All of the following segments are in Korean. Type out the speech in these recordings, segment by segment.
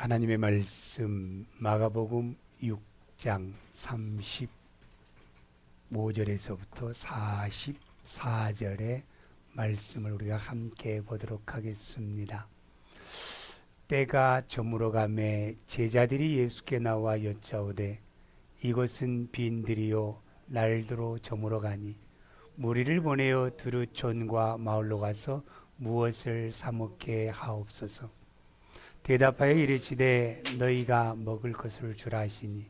하나님의 말씀 마가복음 6장 35절에서부터 44절의 말씀을 우리가 함께 보도록 하겠습니다. 때가 저물어 가매 제자들이 예수께 나와 여짜오되 이곳은 빈들이요 날도로 저물어 가니 무리를 보내어 두루 촌과 마을로 가서 무엇을 사 먹게 하옵소서. 대답하여 이르시되 너희가 먹을 것을 주라 하시니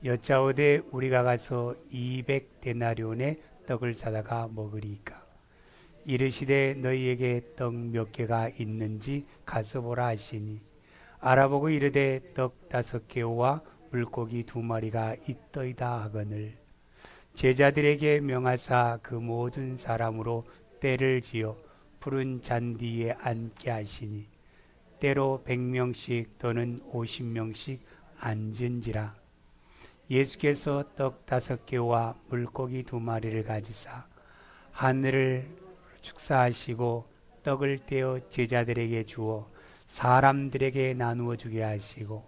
여짜오되 우리가 가서 200데나리온의 떡을 사다가 먹으리이까. 이르시되 너희에게 떡 몇 개가 있는지 가서 보라 하시니 알아보고 이르되 떡 5개와 물고기 2마리가 있더이다 하거늘 제자들에게 명하사 그 모든 사람으로 때를 지어 푸른 잔디에 앉게 하시니 때로 100명씩 또는 50명씩 앉은지라. 예수께서 떡 5개와 물고기 2마리를 가지사 하늘을 축사하시고 떡을 떼어 제자들에게 주어 사람들에게 나누어 주게 하시고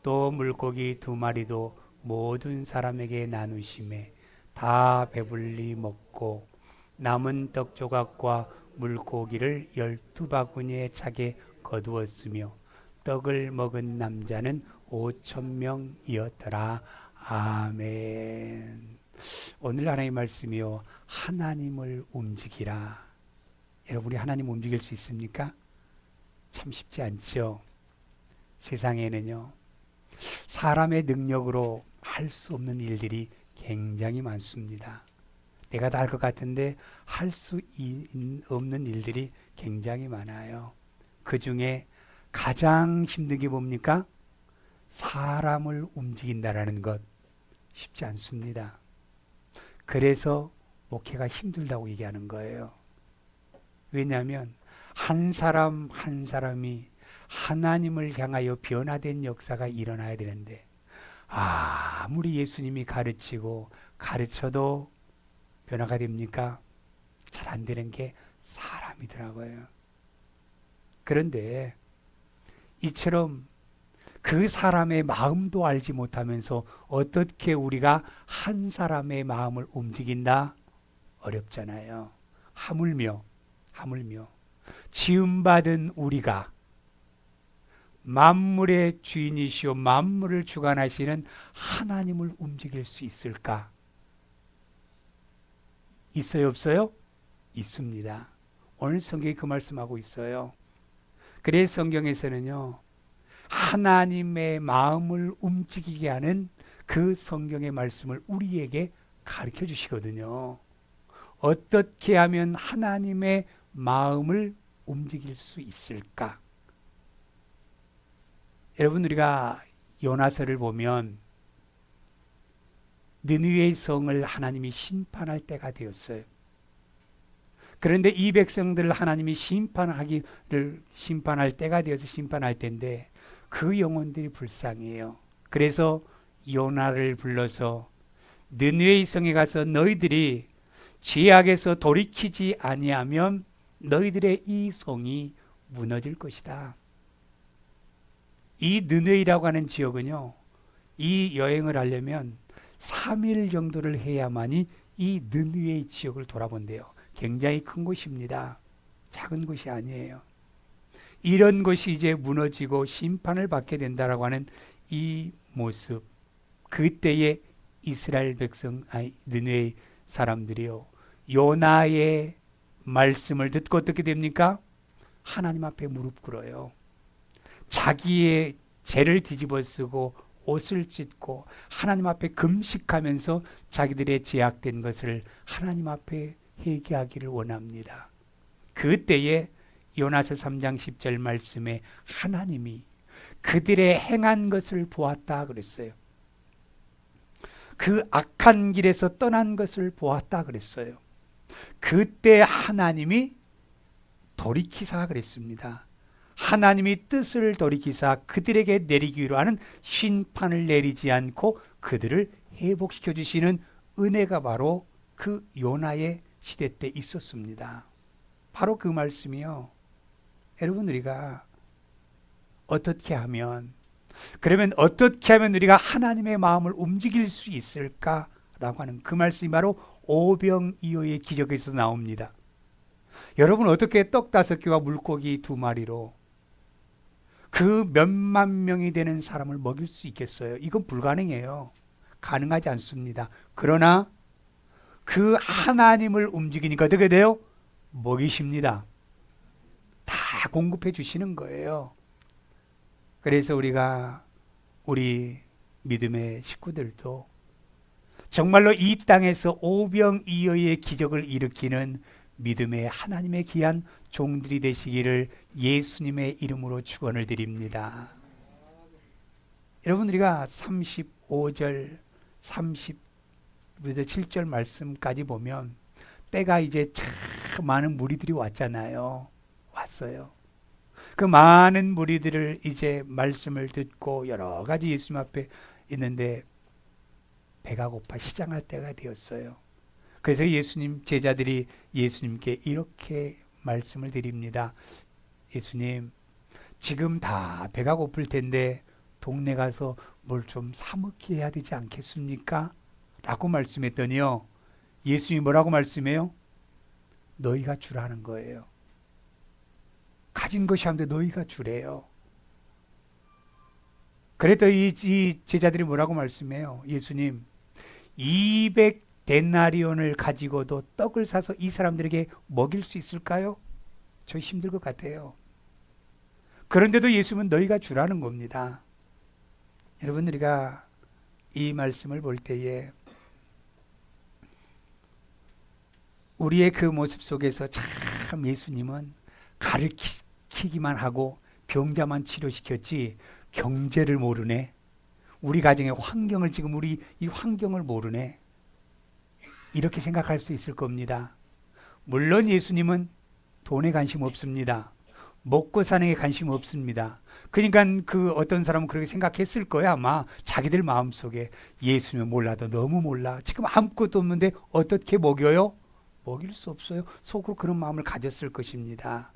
또 물고기 2마리도 모든 사람에게 나누시매 다 배불리 먹고 남은 떡 조각과 물고기를 12바구니에 차게 거두었으며 떡을 먹은 남자는 5,000명이었더라. 아멘. 오늘 하나님의 말씀이요 하나님을 움직이라. 여러분이 하나님 움직일 수 있습니까? 참 쉽지 않죠. 세상에는요 사람의 능력으로 할 수 없는 일들이 굉장히 많습니다. 내가 다 할 것 같은데 할 수 없는 일들이 굉장히 많아요. 그 중에 가장 힘든 게 뭡니까? 사람을 움직인다라는 것 쉽지 않습니다. 그래서 목회가 힘들다고 얘기하는 거예요. 왜냐하면 한 사람 한 사람이 하나님을 향하여 변화된 역사가 일어나야 되는데 아무리 예수님이 가르치고 가르쳐도 변화가 됩니까? 잘 안 되는 게 사람이더라고요. 그런데 이처럼 그 사람의 마음도 알지 못하면서 어떻게 우리가 한 사람의 마음을 움직인다? 어렵잖아요. 하물며 지음받은 우리가 만물의 주인이시오 만물을 주관하시는 하나님을 움직일 수 있을까? 있어요 없어요? 있습니다. 오늘 성경이 그 말씀하고 있어요. 그래서 성경에서는요 하나님의 마음을 움직이게 하는 그 성경의 말씀을 우리에게 가르쳐 주시거든요. 어떻게 하면 하나님의 마음을 움직일 수 있을까? 여러분 우리가 요나서를 보면 느니웨의 성을 하나님이 심판할 때가 되었어요. 그런데 이 백성들을 하나님이 심판할 때가 되어서 심판할 때인데 그 영혼들이 불쌍해요. 그래서 요나를 불러서 느니웨의 성에 가서 너희들이 죄악에서 돌이키지 아니하면 너희들의 이 성이 무너질 것이다. 이 느네이라고 하는 지역은요 이 여행을 하려면 3일 정도를 해야만이 이 느네이 지역을 돌아본대요. 굉장히 큰 곳입니다. 작은 곳이 아니에요. 이런 곳이 이제 무너지고 심판을 받게 된다라고 하는 이 모습, 그때의 이스라엘 백성 느네이 사람들이요 요나의 말씀을 듣고 어떻게 됩니까? 하나님 앞에 무릎 꿇어요. 자기의 죄를 뒤집어 쓰고 옷을 찢고 하나님 앞에 금식하면서 자기들의 죄악된 것을 하나님 앞에 회개하기를 원합니다. 그때에 요나서 3장 10절 말씀에 하나님이 그들의 행한 것을 보았다 그랬어요. 그 악한 길에서 떠난 것을 보았다 그랬어요. 그때 하나님이 돌이키사 그랬습니다. 하나님이 뜻을 돌이키사 그들에게 내리기로 하는 심판을 내리지 않고 그들을 회복시켜 주시는 은혜가 바로 그 요나의 시대 때 있었습니다. 바로 그 말씀이요. 여러분 우리가 어떻게 하면 그러면 어떻게 하면 우리가 하나님의 마음을 움직일 수 있을까라고 하는 그 말씀이 바로 오병이어의 기적에서 나옵니다. 여러분 어떻게 떡 5개와 물고기 2마리로 그 몇만 명이 되는 사람을 먹일 수 있겠어요? 이건 불가능해요. 가능하지 않습니다. 그러나 그 하나님을 움직이니까 어떻게 돼요? 먹이십니다. 다 공급해 주시는 거예요. 그래서 우리가 우리 믿음의 식구들도 정말로 이 땅에서 오병이어의 기적을 일으키는 믿음의 하나님의 귀한 종들이 되시기를 예수님의 이름으로 축원을 드립니다. 여러분 우리가 35절 37절 말씀까지 보면 때가 이제 참 많은 무리들이 왔잖아요. 왔어요. 그 많은 무리들을 이제 말씀을 듣고 여러 가지 예수님 앞에 있는데 배가 고파 시장할 때가 되었어요. 그래서 예수님 제자들이 예수님께 이렇게 말씀을 드립니다. 예수님, 지금 다 배가 고플 텐데 동네 가서 뭘 좀 사 먹게 해야 되지 않겠습니까? 라고 말씀했더니요. 예수님이 뭐라고 말씀해요? 너희가 주라는 거예요. 가진 것이 한데 너희가 주래요. 그랬더니 이 제자들이 뭐라고 말씀해요? 예수님, 200데나리온을 가지고도 떡을 사서 이 사람들에게 먹일 수 있을까요? 저 힘들 것 같아요. 그런데도 예수님은 너희가 주라는 겁니다. 여러분 우리가 이 말씀을 볼 때에 우리의 그 모습 속에서 참 예수님은 가르치기만 하고 병자만 치료시켰지 경제를 모르네. 우리 가정의 환경을 지금 우리 이 환경을 모르네. 이렇게 생각할 수 있을 겁니다. 물론 예수님은 돈에 관심 없습니다. 먹고 사는 게 관심 없습니다. 그러니까 그 어떤 사람은 그렇게 생각했을 거야. 아마 자기들 마음속에 예수님은 몰라도 너무 몰라. 지금 아무것도 없는데 어떻게 먹여요? 먹일 수 없어요. 속으로 그런 마음을 가졌을 것입니다.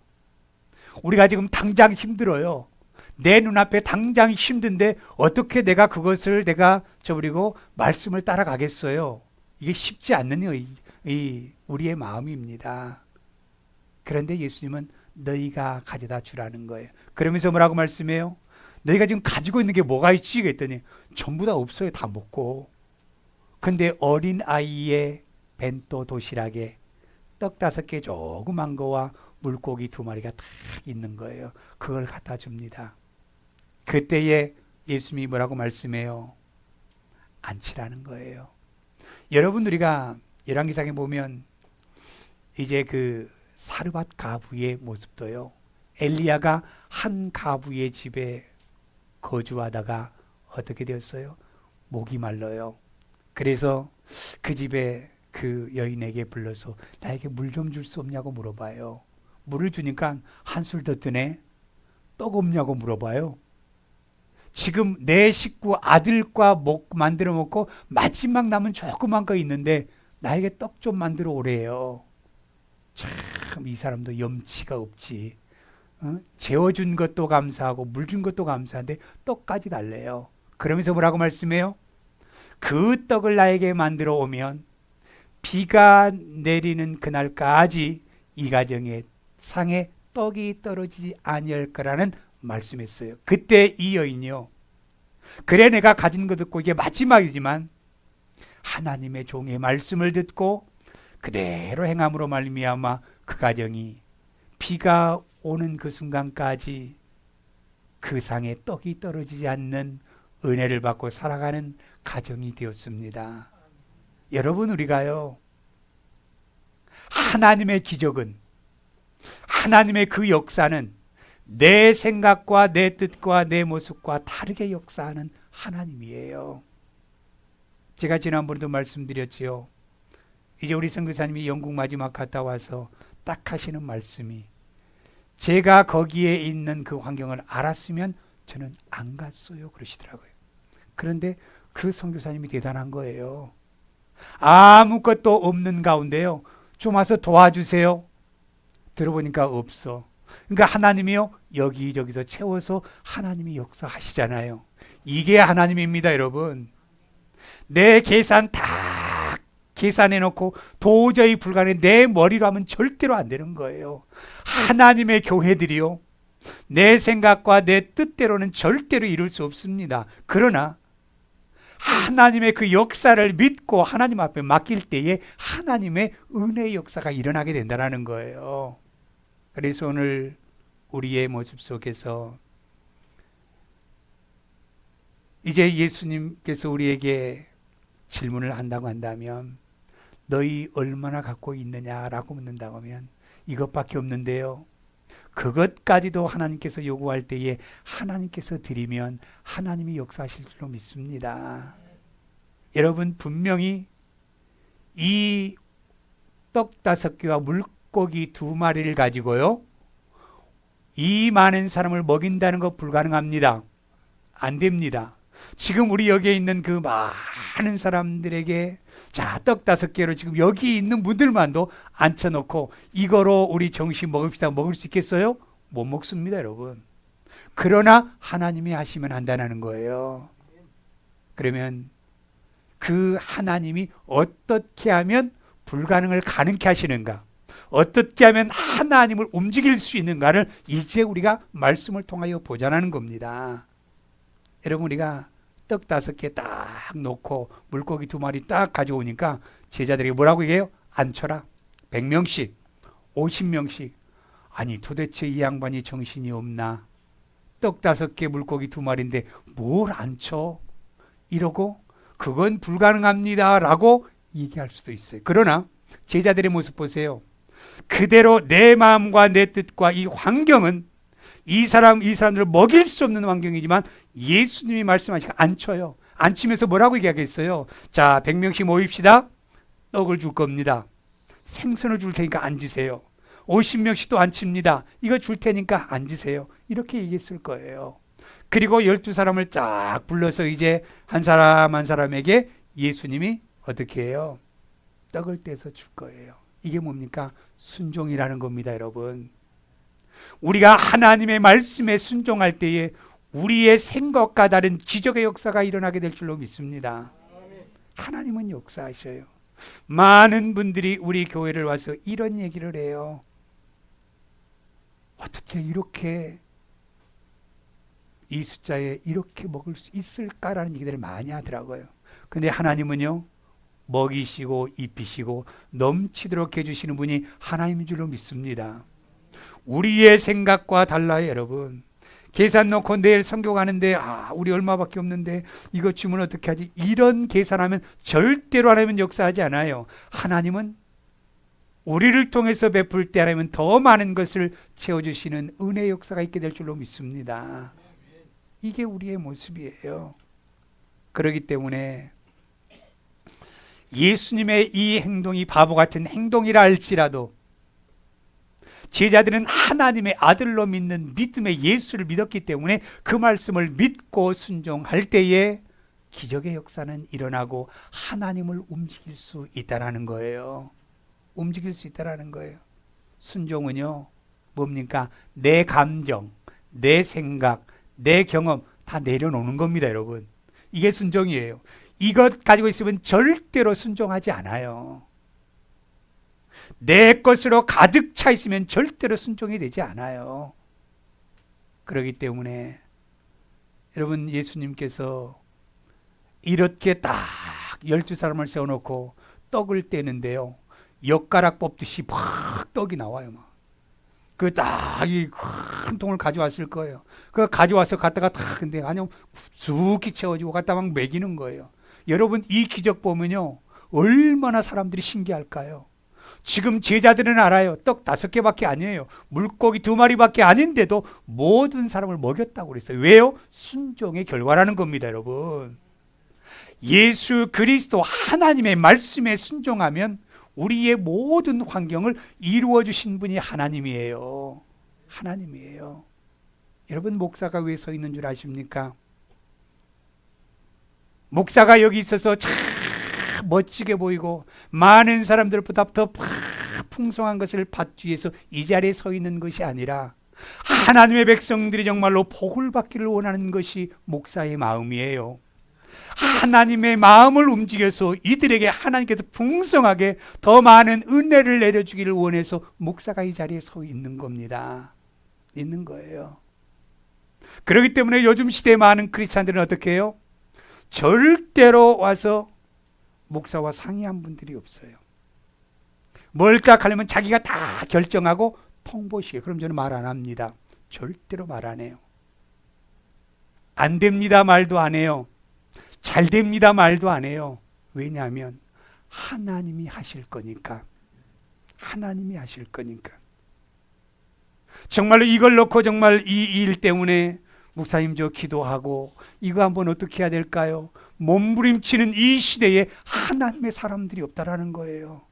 우리가 지금 당장 힘들어요. 내 눈앞에 당장 힘든데 어떻게 내가 그것을 내가 저버리고 말씀을 따라가겠어요? 이게 쉽지 않는 우리의 마음입니다. 그런데 예수님은 너희가 가져다 주라는 거예요. 그러면서 뭐라고 말씀해요? 너희가 지금 가지고 있는 게 뭐가 있지? 그랬더니 전부 다 없어요. 다 먹고. 근데 어린 아이의 벤또 도시락에 떡 5개 조그만 거와 물고기 2마리가 딱 있는 거예요. 그걸 갖다 줍니다. 그때에 예수님이 뭐라고 말씀해요? 안치라는 거예요. 여러분 우리가 열왕기상에 보면 이제 그 사르밧 가부의 모습도요. 엘리야가 한 가부의 집에 거주하다가 어떻게 되었어요? 목이 말라요. 그래서 그 집에 그 여인에게 불러서 나에게 물 좀 줄 수 없냐고 물어봐요. 물을 주니까 한술 더 뜨네. 떡 없냐고 물어봐요. 지금 내 식구 아들과 만들어 먹고 마지막 남은 조그만 거 있는데 나에게 떡 좀 만들어 오래요. 참 이 사람도 염치가 없지. 재워준 것도 감사하고 물 준 것도 감사한데 떡까지 달래요. 그러면서 뭐라고 말씀해요? 그 떡을 나에게 만들어 오면 비가 내리는 그날까지 이 가정의 상에 떡이 떨어지지 아니할 거라는 말씀했어요. 그때 이 여인이요. 그래 내가 가진 거 듣고 이게 마지막이지만 하나님의 종의 말씀을 듣고 그대로 행함으로 말미암아 그 가정이 비가 오는 그 순간까지 그 상에 떡이 떨어지지 않는 은혜를 받고 살아가는 가정이 되었습니다. 여러분 우리가요. 하나님의 기적은 하나님의 그 역사는 내 생각과 내 뜻과 내 모습과 다르게 역사하는 하나님이에요. 제가 지난번에도 말씀드렸지요. 이제 우리 선교사님이 영국 마지막 갔다 와서 딱 하시는 말씀이 제가 거기에 있는 그 환경을 알았으면 저는 안 갔어요 그러시더라고요. 그런데 그 선교사님이 대단한 거예요. 아무것도 없는 가운데요. 좀 와서 도와주세요. 들어보니까 없어. 그러니까 하나님이요 여기저기서 채워서 하나님이 역사하시잖아요. 이게 하나님입니다, 여러분. 내 계산 다 계산해 놓고 도저히 불가능해, 내 머리로 하면 절대로 안 되는 거예요. 하나님의 교회들이요 내 생각과 내 뜻대로는 절대로 이룰 수 없습니다. 그러나 하나님의 그 역사를 믿고 하나님 앞에 맡길 때에 하나님의 은혜의 역사가 일어나게 된다는 거예요. 그래서 오늘 우리의 모습 속에서 이제 예수님께서 우리에게 질문을 한다고 한다면 너희 얼마나 갖고 있느냐라고 묻는다고 하면 이것밖에 없는데요. 그것까지도 하나님께서 요구할 때에 하나님께서 드리면 하나님이 역사하실 줄로 믿습니다. 여러분 분명히 이 떡 5개와 물고기 2마리를 가지고요 이 많은 사람을 먹인다는 거 불가능합니다. 안 됩니다. 지금 우리 여기에 있는 그 많은 사람들에게 자, 떡 5개로 지금 여기 있는 분들만도 앉혀놓고 이거로 우리 정신 먹읍시다 먹을 수 있겠어요? 못 먹습니다, 여러분. 그러나 하나님이 하시면 한다는 거예요. 그러면 그 하나님이 어떻게 하면 불가능을 가능케 하시는가? 어떻게 하면 하나님을 움직일 수 있는가를 이제 우리가 말씀을 통하여 보자는 겁니다. 여러분 우리가 떡 5개 딱 놓고 물고기 2마리 딱 가져오니까 제자들에게 뭐라고 얘기해요? 앉혀라. 100명씩 50명씩. 아니 도대체 이 양반이 정신이 없나? 떡 5개 물고기 2마리인데 뭘 앉혀? 이러고 그건 불가능합니다 라고 얘기할 수도 있어요. 그러나 제자들의 모습 보세요. 그대로 내 마음과 내 뜻과 이 환경은 이 사람들을 먹일 수 없는 환경이지만 예수님이 말씀하시니까 앉혀요. 앉히면서 뭐라고 얘기하겠어요? 자, 100명씩 모입시다. 떡을 줄 겁니다. 생선을 줄 테니까 앉으세요. 50명씩 또 앉힙니다. 이거 줄 테니까 앉으세요. 이렇게 얘기했을 거예요. 그리고 12사람을 쫙 불러서 이제 한 사람 한 사람에게 예수님이 어떻게 해요? 떡을 떼서 줄 거예요. 이게 뭡니까? 순종이라는 겁니다, 여러분. 우리가 하나님의 말씀에 순종할 때에 우리의 생각과 다른 기적의 역사가 일어나게 될 줄로 믿습니다. 하나님은 역사하셔요. 많은 분들이 우리 교회를 와서 이런 얘기를 해요. 어떻게 이렇게 이 숫자에 이렇게 먹을 수 있을까라는 얘기들을 많이 하더라고요. 근데 하나님은요 먹이시고 입히시고 넘치도록 해주시는 분이 하나님인 줄로 믿습니다. 우리의 생각과 달라요, 여러분. 계산 놓고 내일 선교 가는데 우리 얼마밖에 없는데 이거 주면 어떻게 하지? 이런 계산하면 절대로 하나님은 역사하지 않아요. 하나님은 우리를 통해서 베풀 때 하나님은 더 많은 것을 채워주시는 은혜의 역사가 있게 될 줄로 믿습니다. 이게 우리의 모습이에요. 그렇기 때문에 예수님의 이 행동이 바보 같은 행동이라 할지라도 제자들은 하나님의 아들로 믿는 믿음의 예수를 믿었기 때문에 그 말씀을 믿고 순종할 때에 기적의 역사는 일어나고 하나님을 움직일 수 있다라는 거예요. 움직일 수 있다라는 거예요. 순종은요 뭡니까? 내 감정, 내 생각, 내 경험 다 내려놓는 겁니다, 여러분. 이게 순종이에요. 이것 가지고 있으면 절대로 순종하지 않아요. 내 것으로 가득 차 있으면 절대로 순종이 되지 않아요. 그렇기 때문에 여러분 예수님께서 이렇게 딱 12사람을 세워놓고 떡을 떼는데요. 엿가락 뽑듯이 막 떡이 나와요. 그 딱 이 큰 통을 가져왔을 거예요. 그 가져와서 갖다가 딱 근데 아니면 쑥히 채워지고 갖다 막 먹이는 거예요. 여러분 이 기적 보면요 얼마나 사람들이 신기할까요? 지금 제자들은 알아요. 떡 5개밖에 아니에요. 물고기 2마리밖에 아닌데도 모든 사람을 먹였다고 그랬어요. 왜요? 순종의 결과라는 겁니다, 여러분. 예수 그리스도 하나님의 말씀에 순종하면 우리의 모든 환경을 이루어 주신 분이 하나님이에요. 하나님이에요. 여러분 목사가 왜 서 있는 줄 아십니까? 목사가 여기 있어서 참 멋지게 보이고 많은 사람들보다 더 풍성한 것을 받기 위해서 이 자리에 서 있는 것이 아니라 하나님의 백성들이 정말로 복을 받기를 원하는 것이 목사의 마음이에요. 하나님의 마음을 움직여서 이들에게 하나님께서 풍성하게 더 많은 은혜를 내려주기를 원해서 목사가 이 자리에 서 있는 겁니다. 있는 거예요. 그렇기 때문에 요즘 시대에 많은 크리스찬들은 어떻게 해요? 절대로 와서 목사와 상의한 분들이 없어요. 뭘 딱 하려면 자기가 다 결정하고 통보시게. 그럼 저는 말 안 합니다. 절대로 말 안 해요. 안 됩니다 말도 안 해요. 잘 됩니다 말도 안 해요. 왜냐하면 하나님이 하실 거니까. 하나님이 하실 거니까. 정말로 이걸 놓고 정말 이 일 때문에 목사님 저 기도하고 이거 한번 어떻게 해야 될까요? 몸부림치는 이 시대에 하나님의 사람들이 없다라는 거예요.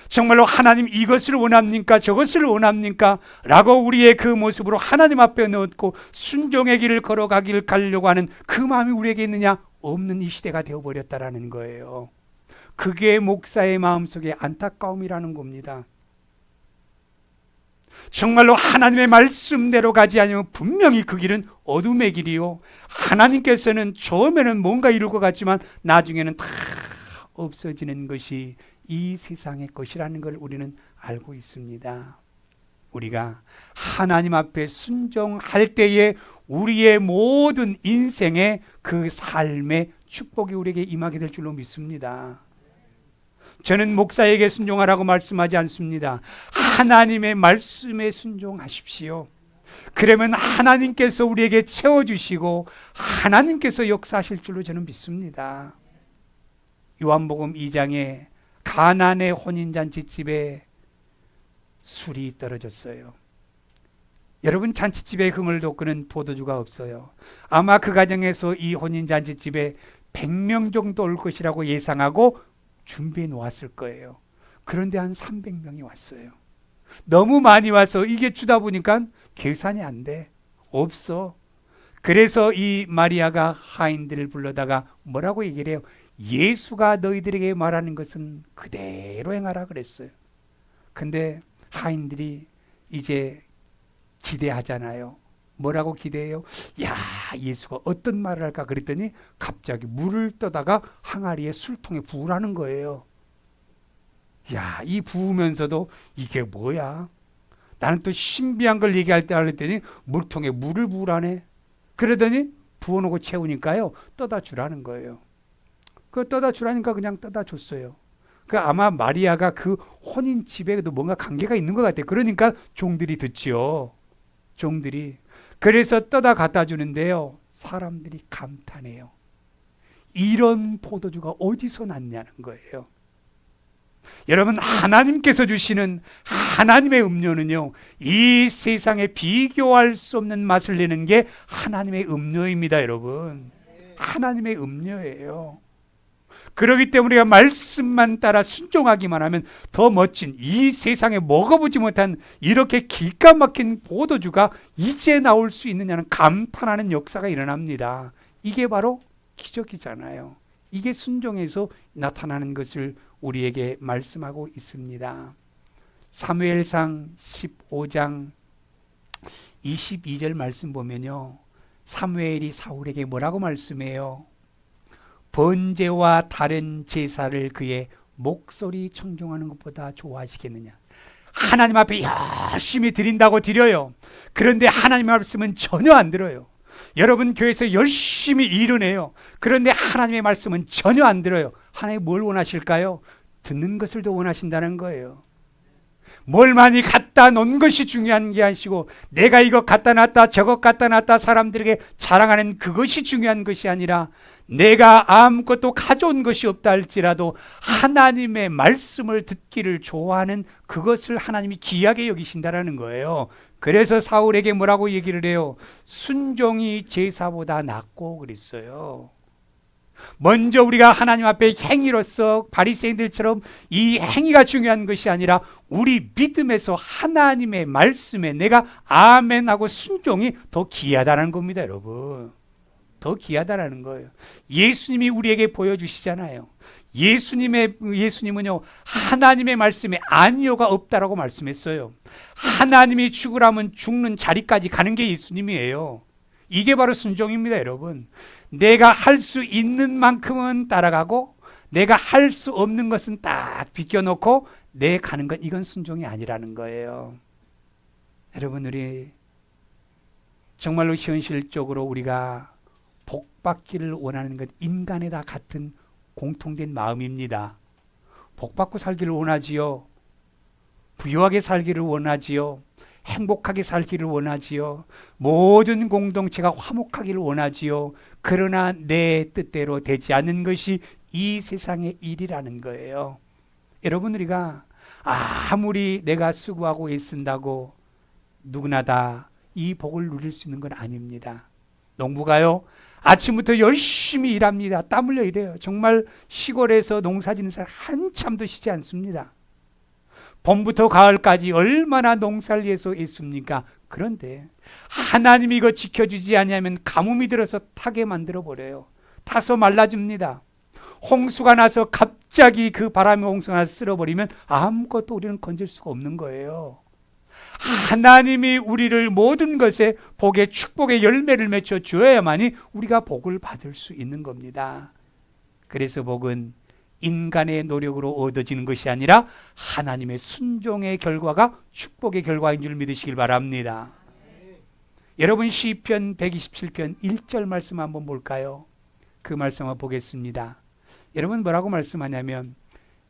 정말로 하나님 이것을 원합니까? 저것을 원합니까? 라고 우리의 그 모습으로 하나님 앞에 넣고 순종의 길을 가려고 하는 그 마음이 우리에게 있느냐? 없는 이 시대가 되어버렸다라는 거예요. 그게 목사의 마음속에 안타까움이라는 겁니다. 정말로 하나님의 말씀대로 가지 않으면 분명히 그 길은 어둠의 길이요. 하나님께서는 처음에는 뭔가 이룰 것 같지만 나중에는 다 없어지는 것이 이 세상의 것이라는 걸 우리는 알고 있습니다. 우리가 하나님 앞에 순종할 때에 우리의 모든 인생의 그 삶의 축복이 우리에게 임하게 될 줄로 믿습니다. 저는 목사에게 순종하라고 말씀하지 않습니다. 하나님의 말씀에 순종하십시오. 그러면 하나님께서 우리에게 채워주시고 하나님께서 역사하실 줄로 저는 믿습니다. 요한복음 2장에 가나안의 혼인잔치집에 술이 떨어졌어요. 여러분, 잔치집에 흥을 돋구는 포도주가 없어요. 아마 그 가정에서 이 혼인잔치집에 100명 정도 올 것이라고 예상하고 준비해 놓았을 거예요. 그런데 한 300명이 왔어요. 너무 많이 와서 이게 주다 보니까 계산이 안 돼. 없어. 그래서 이 마리아가 하인들을 불러다가 뭐라고 얘기를 해요? 예수가 너희들에게 말하는 것은 그대로 행하라 그랬어요. 근데 하인들이 이제 기대하잖아요. 뭐라고 기대해요? 야, 예수가 어떤 말을 할까 그랬더니 갑자기 물을 떠다가 항아리에 술통에 부으라는 거예요. 야, 이 부으면서도 이게 뭐야? 나는 또 신비한 걸 얘기할 때 알았더니 물통에 물을 부으라네. 그러더니 부어놓고 채우니까요, 떠다 주라는 거예요. 그 떠다 주라니까 그냥 떠다 줬어요. 그 아마 마리아가 그 혼인집에도 뭔가 관계가 있는 것 같아요. 그러니까 종들이 듣지요. 종들이. 그래서 떠다 갖다 주는데요, 사람들이 감탄해요. 이런 포도주가 어디서 났냐는 거예요. 여러분, 하나님께서 주시는 하나님의 음료는요, 이 세상에 비교할 수 없는 맛을 내는 게 하나님의 음료입니다. 여러분, 하나님의 음료예요. 그렇기 때문에 우리가 말씀만 따라 순종하기만 하면 더 멋진, 이 세상에 먹어보지 못한 이렇게 기가 막힌 포도주가 이제 나올 수 있느냐는 감탄하는 역사가 일어납니다. 이게 바로 기적이잖아요. 이게 순종에서 나타나는 것을 우리에게 말씀하고 있습니다. 사무엘상 15장 22절 말씀 보면요, 사무엘이 사울에게 뭐라고 말씀해요? 번제와 다른 제사를 그의 목소리 청종하는 것보다 좋아하시겠느냐. 하나님 앞에 열심히 드린다고 드려요. 그런데 하나님 말씀은 전혀 안 들어요. 여러분, 교회에서 열심히 일은 해요. 그런데 하나님의 말씀은 전혀 안 들어요. 하나님 뭘 원하실까요? 듣는 것을 더 원하신다는 거예요. 뭘 많이 갖다 놓은 것이 중요한 게 아니시고, 내가 이거 갖다 놨다 저것 갖다 놨다 사람들에게 자랑하는 그것이 중요한 것이 아니라, 내가 아무것도 가져온 것이 없다 할지라도 하나님의 말씀을 듣기를 좋아하는 그것을 하나님이 귀하게 여기신다라는 거예요. 그래서 사울에게 뭐라고 얘기를 해요? 순종이 제사보다 낫고 그랬어요. 먼저 우리가 하나님 앞에 행위로서 바리새인들처럼 이 행위가 중요한 것이 아니라 우리 믿음에서 하나님의 말씀에 내가 아멘하고 순종이 더 귀하다는 겁니다. 여러분, 더 귀하다라는 거예요. 예수님이 우리에게 보여주시잖아요. 예수님은요, 하나님의 말씀에 아니요가 없다라고 말씀했어요. 하나님이 죽으라면 죽는 자리까지 가는 게 예수님이에요. 이게 바로 순종입니다, 여러분. 내가 할 수 있는 만큼은 따라가고 내가 할 수 없는 것은 딱 비껴놓고 내 가는 건 이건 순종이 아니라는 거예요. 여러분, 우리 정말로 현실적으로 우리가 복받기를 원하는 것 인간에 다 같은 공통된 마음입니다. 복받고 살기를 원하지요. 부유하게 살기를 원하지요. 행복하게 살기를 원하지요. 모든 공동체가 화목하기를 원하지요. 그러나 내 뜻대로 되지 않는 것이 이 세상의 일이라는 거예요. 여러분, 우리가 아무리 내가 수고하고 애쓴다고 누구나 다 이 복을 누릴 수 있는 건 아닙니다. 농부가요, 아침부터 열심히 일합니다. 땀 흘려 일해요. 정말 시골에서 농사 짓는 사람 한참도 쉬지 않습니다. 봄부터 가을까지 얼마나 농사를 위해서 애씁니까? 그런데 하나님이 이거 지켜주지 않으면 가뭄이 들어서 타게 만들어 버려요. 타서 말라집니다. 홍수가 나서 갑자기 그 바람에 홍수가 나서 쓸어버리면 아무것도 우리는 건질 수가 없는 거예요. 하나님이 우리를 모든 것에 복의 축복의 열매를 맺혀 주어야만이 우리가 복을 받을 수 있는 겁니다. 그래서 복은 인간의 노력으로 얻어지는 것이 아니라 하나님의 순종의 결과가 축복의 결과인 줄 믿으시길 바랍니다. 여러분, 시편 127편 1절 말씀 한번 볼까요? 그 말씀 한번 보겠습니다. 여러분, 뭐라고 말씀하냐면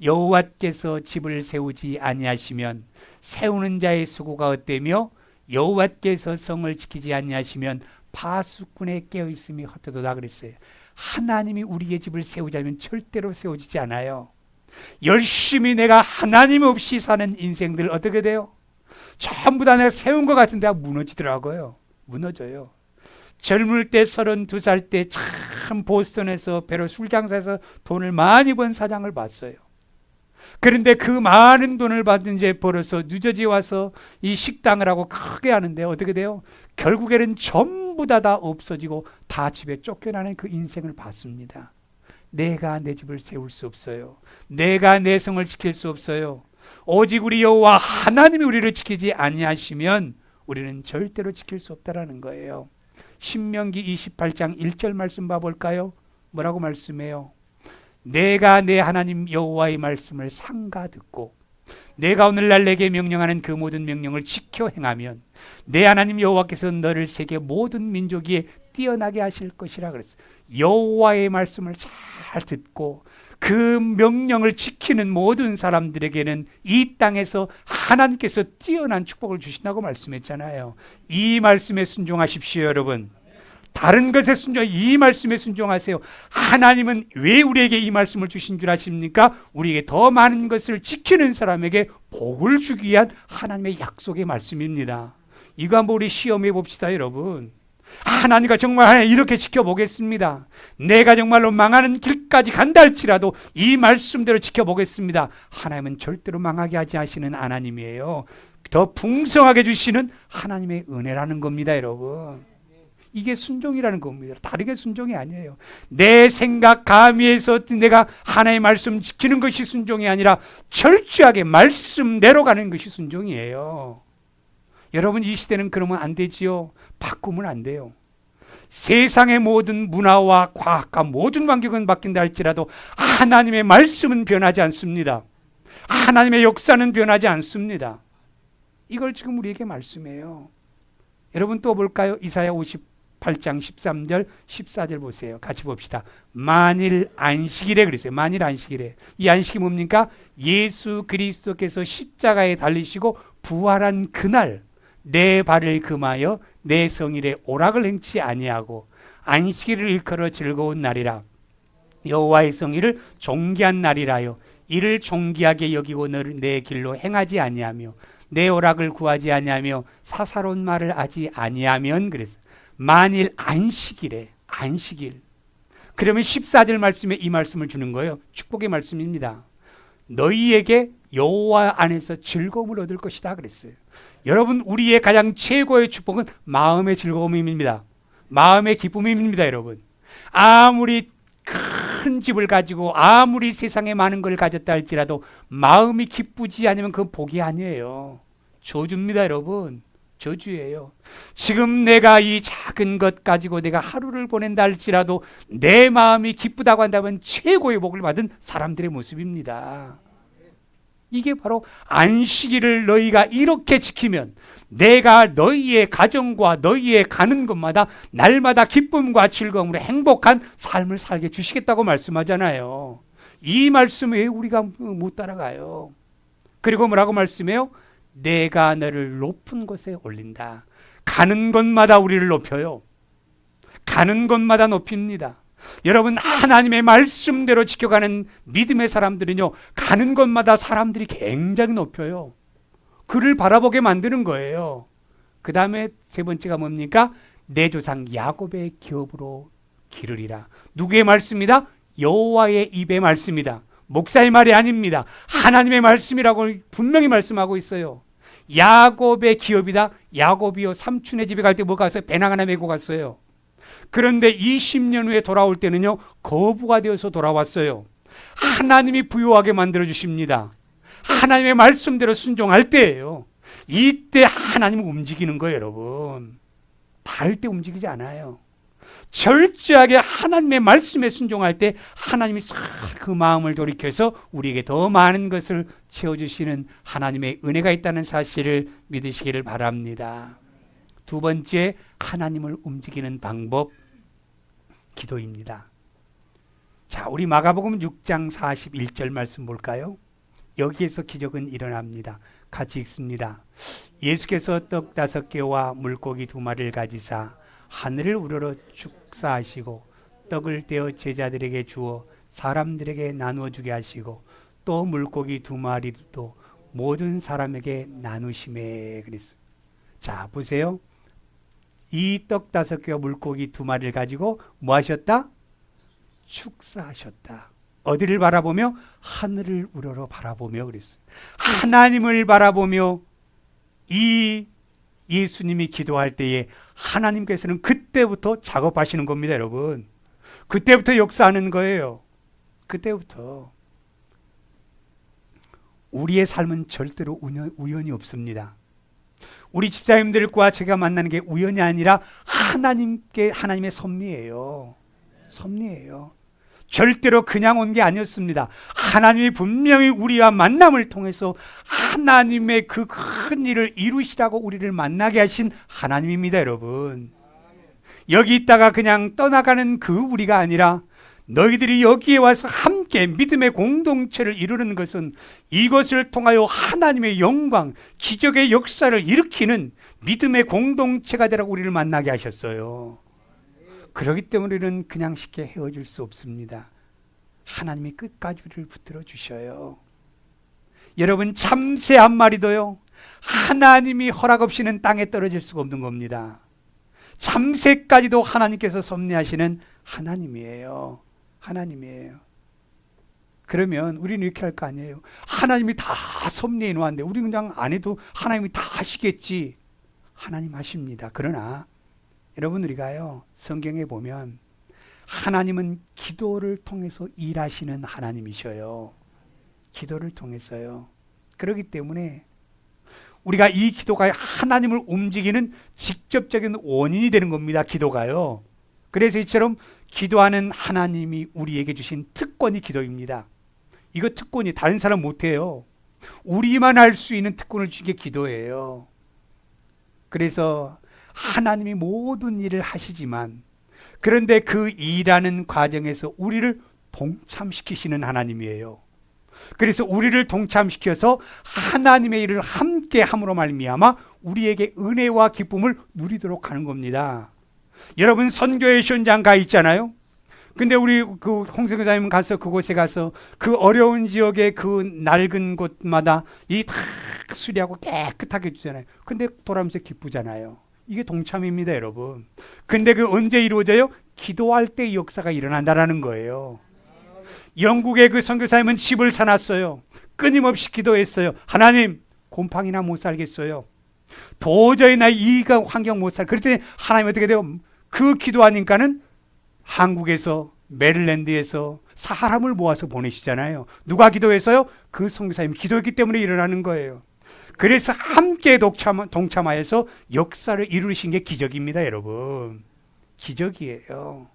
여호와께서 집을 세우지 아니하시면 세우는 자의 수고가 헛되며 여호와께서 성을 지키지 아니하시면 파수꾼의 깨어있음이 헛되도다 그랬어요. 하나님이 우리의 집을 세우자면 절대로 세워지지 않아요. 열심히 내가 하나님 없이 사는 인생들 어떻게 돼요? 전부 다 내가 세운 것 같은데 무너지더라고요. 무너져요. 젊을 때 32살 때 참 보스턴에서 배로 술장사에서 돈을 많이 번 사장을 봤어요. 그런데 그 많은 돈을 받은 이제 벌어서 뉴저지 와서 이 식당을 하고 크게 하는데 어떻게 돼요? 결국에는 전부 다 없어지고 다 집에 쫓겨나는 그 인생을 봤습니다. 내가 내 집을 세울 수 없어요. 내가 내 성을 지킬 수 없어요. 오직 우리 여호와 하나님이 우리를 지키지 아니하시면 우리는 절대로 지킬 수 없다라는 거예요. 신명기 28장 1절 말씀 봐볼까요? 뭐라고 말씀해요? 내가 내 하나님 여호와의 말씀을 삼가 듣고 내가 오늘날 내게 명령하는 그 모든 명령을 지켜 행하면 내 하나님 여호와께서 너를 세계 모든 민족 위에 뛰어나게 하실 것이라 그랬어요. 여호와의 말씀을 잘 듣고 그 명령을 지키는 모든 사람들에게는 이 땅에서 하나님께서 뛰어난 축복을 주신다고 말씀했잖아요. 이 말씀에 순종하십시오, 여러분. 다른 것에 이 말씀에 순종하세요. 하나님은 왜 우리에게 이 말씀을 주신 줄 아십니까? 우리에게 더 많은 것을 지키는 사람에게 복을 주기 위한 하나님의 약속의 말씀입니다. 이거 한번 우리 시험해 봅시다, 여러분. 하나님과 정말 이렇게 지켜보겠습니다. 내가 정말로 망하는 길까지 간다 할지라도 이 말씀대로 지켜보겠습니다. 하나님은 절대로 망하게 하지 않으시는 하나님이에요. 더 풍성하게 주시는 하나님의 은혜라는 겁니다, 여러분. 이게 순종이라는 겁니다. 다르게 순종이 아니에요. 내 생각 가미에서 내가 하나님의 말씀 지키는 것이 순종이 아니라 철저하게 말씀대로 가는 것이 순종이에요. 여러분, 이 시대는 그러면 안 되지요. 바꾸면 안 돼요. 세상의 모든 문화와 과학과 모든 환경은 바뀐다 할지라도 하나님의 말씀은 변하지 않습니다. 하나님의 역사는 변하지 않습니다. 이걸 지금 우리에게 말씀해요. 여러분, 또 볼까요? 이사야 58장 13절 14절 보세요. 같이 봅시다. 만일 안식일에 그랬어요. 만일 안식일에. 이 안식이 뭡니까? 예수 그리스도께서 십자가에 달리시고 부활한 그날 내 발을 금하여 내 성일에 오락을 행치 아니하고 안식일을 일컬어 즐거운 날이라 여호와의 성일을 존귀한 날이라요 이를 존귀하게 여기고 내 길로 행하지 아니하며 내 오락을 구하지 아니하며 사사로운 말을 하지 아니하면 그랬어요. 만일 안식일에 안식일. 그러면 14절 말씀에 이 말씀을 주는 거예요. 축복의 말씀입니다. 너희에게 여호와 안에서 즐거움을 얻을 것이다 그랬어요. 여러분, 우리의 가장 최고의 축복은 마음의 즐거움입니다. 마음의 기쁨입니다, 여러분. 아무리 큰 집을 가지고 아무리 세상에 많은 걸 가졌다 할지라도 마음이 기쁘지 않으면 그건 복이 아니에요. 저주입니다, 여러분. 저주예요. 지금 내가 이 작은 것 가지고 내가 하루를 보낸다 할지라도 내 마음이 기쁘다고 한다면 최고의 복을 받은 사람들의 모습입니다. 이게 바로 안식일을 너희가 이렇게 지키면 내가 너희의 가정과 너희의 가는 곳마다 날마다 기쁨과 즐거움으로 행복한 삶을 살게 주시겠다고 말씀하잖아요. 이 말씀에 우리가 못 따라가요. 그리고 뭐라고 말씀해요? 내가 너를 높은 곳에 올린다. 가는 곳마다 우리를 높여요. 가는 곳마다 높입니다. 여러분, 하나님의 말씀대로 지켜가는 믿음의 사람들은요, 가는 곳마다 사람들이 굉장히 높여요. 그를 바라보게 만드는 거예요. 그 다음에 세 번째가 뭡니까? 내 조상 야곱의 기업으로 기르리라. 누구의 말씀이다? 여호와의 입의 말씀이다. 목사의 말이 아닙니다. 하나님의 말씀이라고 분명히 말씀하고 있어요. 야곱의 기업이다. 야곱이요, 삼촌의 집에 갈 때 뭐 갔어요? 배낭 하나 메고 갔어요. 그런데 20년 후에 돌아올 때는요, 거부가 되어서 돌아왔어요. 하나님이 부유하게 만들어 주십니다. 하나님의 말씀대로 순종할 때예요. 이때 하나님은 움직이는 거예요, 여러분. 다를 때 움직이지 않아요. 철저하게 하나님의 말씀에 순종할 때 하나님이 싹 그 마음을 돌이켜서 우리에게 더 많은 것을 채워주시는 하나님의 은혜가 있다는 사실을 믿으시기를 바랍니다. 두 번째, 하나님을 움직이는 방법, 기도입니다. 자, 우리 마가복음 6장 41절 말씀 볼까요? 여기에서 기적은 일어납니다. 같이 읽습니다. 예수께서 떡 5개와 물고기 2마리를 가지사 하늘을 우러러 축사하시고 떡을 떼어 제자들에게 주어 사람들에게 나누어 주게 하시고 또 물고기 2마리도 모든 사람에게 나누심에 그랬어요. 자, 보세요. 이 떡 5개와 물고기 2마리를 가지고 뭐 하셨다? 축사하셨다. 어디를 바라보며? 하늘을 우러러 바라보며 그랬어요. 하나님을 바라보며 이 예수님이 기도할 때에 하나님께서는 그때부터 작업하시는 겁니다, 여러분. 그때부터 역사하는 거예요. 그때부터. 우리의 삶은 절대로 우연이 없습니다. 우리 집사님들과 제가 만나는 게 우연이 아니라 하나님의 섭리예요. 섭리예요. 절대로 그냥 온 게 아니었습니다. 하나님이 분명히 우리와 만남을 통해서 하나님의 그 큰 일을 이루시라고 우리를 만나게 하신 하나님입니다, 여러분. 여기 있다가 그냥 떠나가는 그 우리가 아니라 너희들이 여기에 와서 함께 믿음의 공동체를 이루는 것은 이것을 통하여 하나님의 영광, 기적의 역사를 일으키는 믿음의 공동체가 되라고 우리를 만나게 하셨어요. 그렇기 때문에 우리는 그냥 쉽게 헤어질 수 없습니다. 하나님이 끝까지 우리를 붙들어 주셔요. 여러분, 참새 한 마리도요, 하나님이 허락 없이는 땅에 떨어질 수가 없는 겁니다. 참새까지도 하나님께서 섭리하시는 하나님이에요. 하나님이에요. 그러면 우리는 이렇게 할 거 아니에요. 하나님이 다 섭리해 놓았는데 우리 그냥 안 해도 하나님이 다 하시겠지. 하나님 하십니다. 그러나 여러분, 우리가요, 성경에 보면 하나님은 기도를 통해서 일하시는 하나님이셔요. 기도를 통해서요. 그렇기 때문에 우리가 이 기도가 하나님을 움직이는 직접적인 원인이 되는 겁니다. 기도가요. 그래서 이처럼 기도하는 하나님이 우리에게 주신 특권이 기도입니다. 이거 특권이 다른 사람 못해요. 우리만 할 수 있는 특권을 주신 게 기도예요. 그래서 하나님이 모든 일을 하시지만 그런데 그 일하는 과정에서 우리를 동참시키시는 하나님이에요. 그래서 우리를 동참시켜서 하나님의 일을 함께 함으로 말미암아 우리에게 은혜와 기쁨을 누리도록 하는 겁니다. 여러분, 선교의 현장 가 있잖아요. 근데 우리 그 홍성교사님 가서 그곳에 가서 그 어려운 지역의 그 낡은 곳마다 이 다 수리하고 깨끗하게 해주잖아요. 근데 돌아오면서 기쁘잖아요. 이게 동참입니다, 여러분. 근데 그 언제 이루어져요? 기도할 때 역사가 일어난다라는 거예요. 영국의 그 선교사님은 집을 사놨어요. 끊임없이 기도했어요. 하나님, 곰팡이나 못 살겠어요. 도저히 나 이 환경 못 살. 그랬더니 하나님 어떻게 돼요? 그 기도하니까는 한국에서, 메릴랜드에서, 사람을 모아서 보내시잖아요. 누가 기도해서요? 그 선교사님이 기도했기 때문에 일어나는 거예요. 그래서 함께 동참하여서 역사를 이루신 게 기적입니다, 여러분. 기적이에요.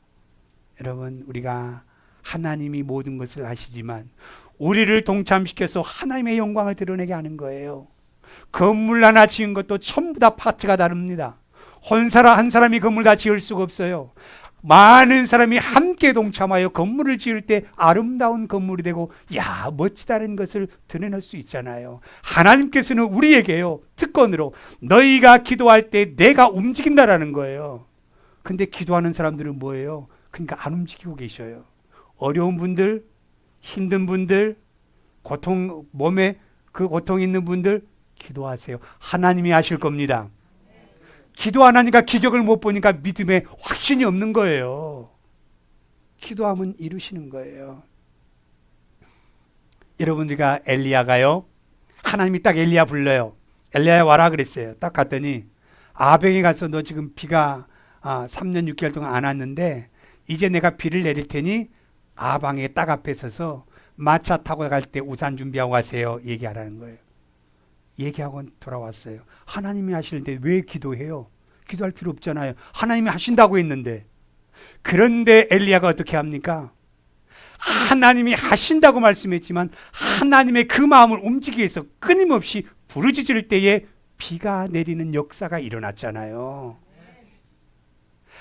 여러분, 우리가 하나님이 모든 것을 아시지만 우리를 동참시켜서 하나님의 영광을 드러내게 하는 거예요. 건물 하나 지은 것도 전부 다 파트가 다릅니다. 한 사람이 건물 다 지을 수가 없어요. 많은 사람이 함께 동참하여 건물을 지을 때 아름다운 건물이 되고 멋지다는 것을 드러낼 수 있잖아요. 하나님께서는 우리에게요, 특권으로 너희가 기도할 때 내가 움직인다라는 거예요. 근데 기도하는 사람들은 뭐예요? 그러니까 안 움직이고 계셔요. 어려운 분들, 힘든 분들, 몸에 그 고통 있는 분들 기도하세요. 하나님이 하실 겁니다. 기도 안 하니까 기적을 못 보니까 믿음에 확신이 없는 거예요. 기도하면 이루시는 거예요. 여러분, 우리가 엘리야가요, 하나님이 딱 엘리야 불러요. 엘리야 와라 그랬어요. 딱 갔더니 아벡에 가서 너 지금 비가 3년 6개월 동안 안 왔는데 이제 내가 비를 내릴 테니 아방의 딱 앞에 서서 마차 타고 갈 때 우산 준비하고 가세요. 얘기하라는 거예요. 얘기하고 돌아왔어요. 하나님이 하시는데 왜 기도해요? 기도할 필요 없잖아요. 하나님이 하신다고 했는데. 그런데 엘리야가 어떻게 합니까? 하나님이 하신다고 말씀했지만 하나님의 그 마음을 움직이기 위해서 끊임없이 부르짖을 때에 비가 내리는 역사가 일어났잖아요.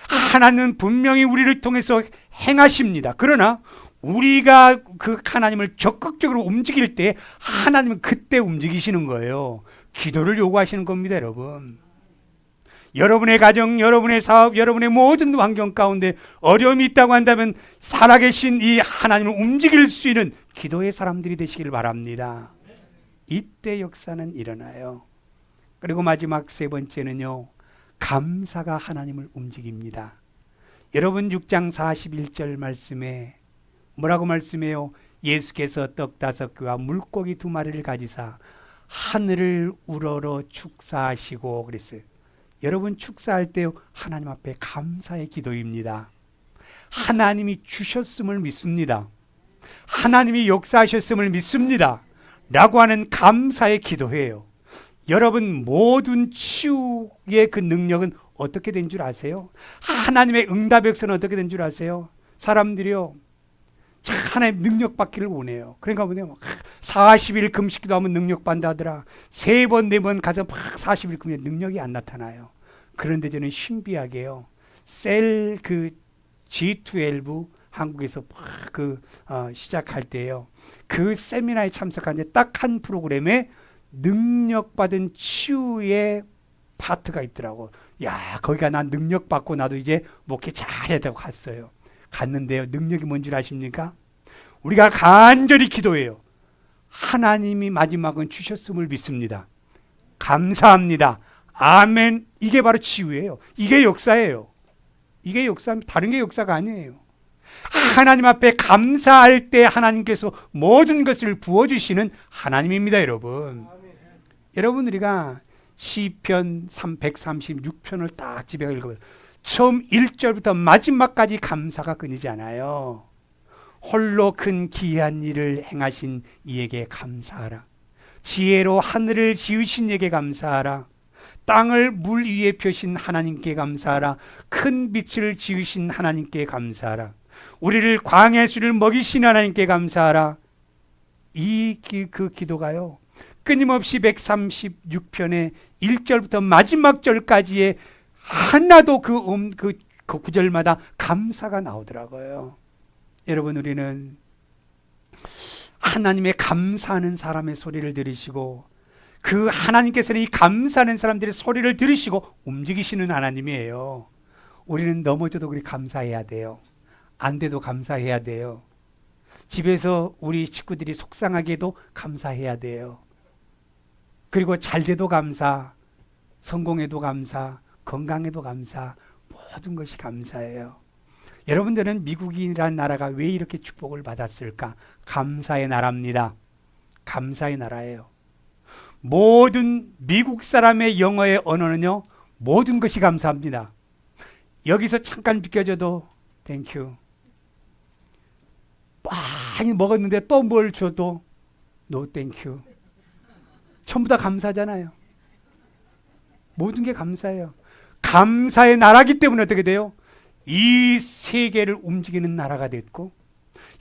하나님은 분명히 우리를 통해서 행하십니다. 그러나 우리가 그 하나님을 적극적으로 움직일 때 하나님은 그때 움직이시는 거예요. 기도를 요구하시는 겁니다, 여러분. 여러분의 가정, 여러분의 사업, 여러분의 모든 환경 가운데 어려움이 있다고 한다면 살아계신 이 하나님을 움직일 수 있는 기도의 사람들이 되시길 바랍니다. 이때 역사는 일어나요. 그리고 마지막 세 번째는요, 감사가 하나님을 움직입니다. 여러분 6장 41절 말씀에 뭐라고 말씀해요? 예수께서 떡 5개와 물고기 2마리를 가지사 하늘을 우러러 축사하시고 그랬어요. 여러분 축사할 때 하나님 앞에 감사의 기도입니다. 하나님이 주셨음을 믿습니다. 하나님이 역사하셨음을 믿습니다. 라고 하는 감사의 기도예요. 여러분 모든 치유의 그 능력은 어떻게 된 줄 아세요? 하나님의 응답의 역사는 어떻게 된 줄 아세요? 사람들이요, 하나님 능력 받기를 원해요. 그러니까 뭐냐면 40일 금식기도 하면 능력 받는다더라. 3번 4번 가서 막 40일 금식 능력이 안 나타나요. 그런데 저는 신비하게요, 셀 그 G12 한국에서 시작할 때요, 그 세미나에 참석하는데 딱 한 프로그램에 능력받은 치유의 파트가 있더라고. 거기가 난 능력받고 나도 이제 목회 잘해야 되고 갔어요. 갔는데요, 능력이 뭔지 아십니까? 우리가 간절히 기도해요. 하나님이 마지막은 주셨음을 믿습니다. 감사합니다. 아멘. 이게 바로 치유예요. 이게 역사예요. 이게 역사입니다. 다른 게 역사가 아니에요. 하나님 앞에 감사할 때 하나님께서 모든 것을 부어주시는 하나님입니다, 여러분. 여러분, 우리가 시편 136편을 딱 집에 읽어보세요. 처음 1절부터 마지막까지 감사가 끊이지 않아요. 홀로 큰 기이한 일을 행하신 이에게 감사하라. 지혜로 하늘을 지으신 이에게 감사하라. 땅을 물 위에 펴신 하나님께 감사하라. 큰 빛을 지으신 하나님께 감사하라. 우리를 광야의 술을 먹이신 하나님께 감사하라. 그 기도가요, 끊임없이 136편의 1절부터 마지막 절까지의 하나도 그 구절마다 감사가 나오더라고요. 여러분, 우리는 하나님의 감사하는 사람의 소리를 들으시고 그 하나님께서는 이 감사하는 사람들의 소리를 들으시고 움직이시는 하나님이에요. 우리는 넘어져도 그리 감사해야 돼요. 안 돼도 감사해야 돼요. 집에서 우리 식구들이 속상하게도 감사해야 돼요. 그리고 잘 돼도 감사, 성공해도 감사, 건강에도 감사, 모든 것이 감사해요. 여러분들은 미국이라는 나라가 왜 이렇게 축복을 받았을까? 감사의 나라입니다. 감사의 나라예요. 모든 미국 사람의 영어의 언어는요, 모든 것이 감사합니다. 여기서 잠깐 비켜줘도 땡큐. 많이 먹었는데 또 뭘 줘도 노 땡큐. 전부 다 감사잖아요. 모든 게 감사해요. 감사의 나라기 때문에 어떻게 돼요? 이 세계를 움직이는 나라가 됐고,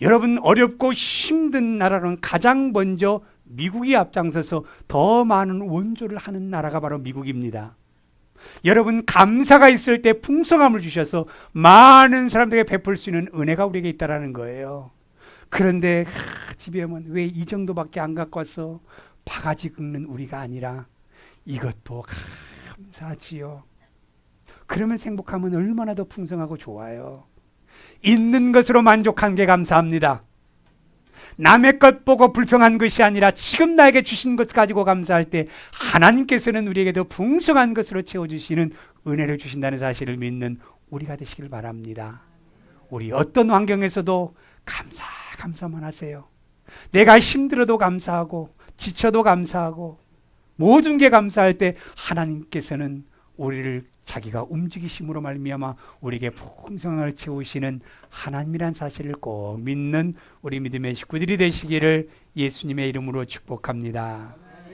여러분 어렵고 힘든 나라로는 가장 먼저 미국이 앞장서서 더 많은 원조를 하는 나라가 바로 미국입니다. 여러분 감사가 있을 때 풍성함을 주셔서 많은 사람들에게 베풀 수 있는 은혜가 우리에게 있다는 거예요. 그런데 집에 오면 왜 이 정도밖에 안 갖고 와서 바가지 긁는 우리가 아니라 이것도 감사하지요. 그러면서 행복하면 얼마나 더 풍성하고 좋아요. 있는 것으로 만족한 게 감사합니다. 남의 것 보고 불평한 것이 아니라 지금 나에게 주신 것 가지고 감사할 때 하나님께서는 우리에게 더 풍성한 것으로 채워주시는 은혜를 주신다는 사실을 믿는 우리가 되시길 바랍니다. 우리 어떤 환경에서도 감사만 하세요. 내가 힘들어도 감사하고 지쳐도 감사하고 모든 게 감사할 때 하나님께서는 우리를 자기가 움직이심으로 말미암아 우리에게 풍성을 채우시는 하나님이란 사실을 꼭 믿는 우리 믿음의 식구들이 되시기를 예수님의 이름으로 축복합니다.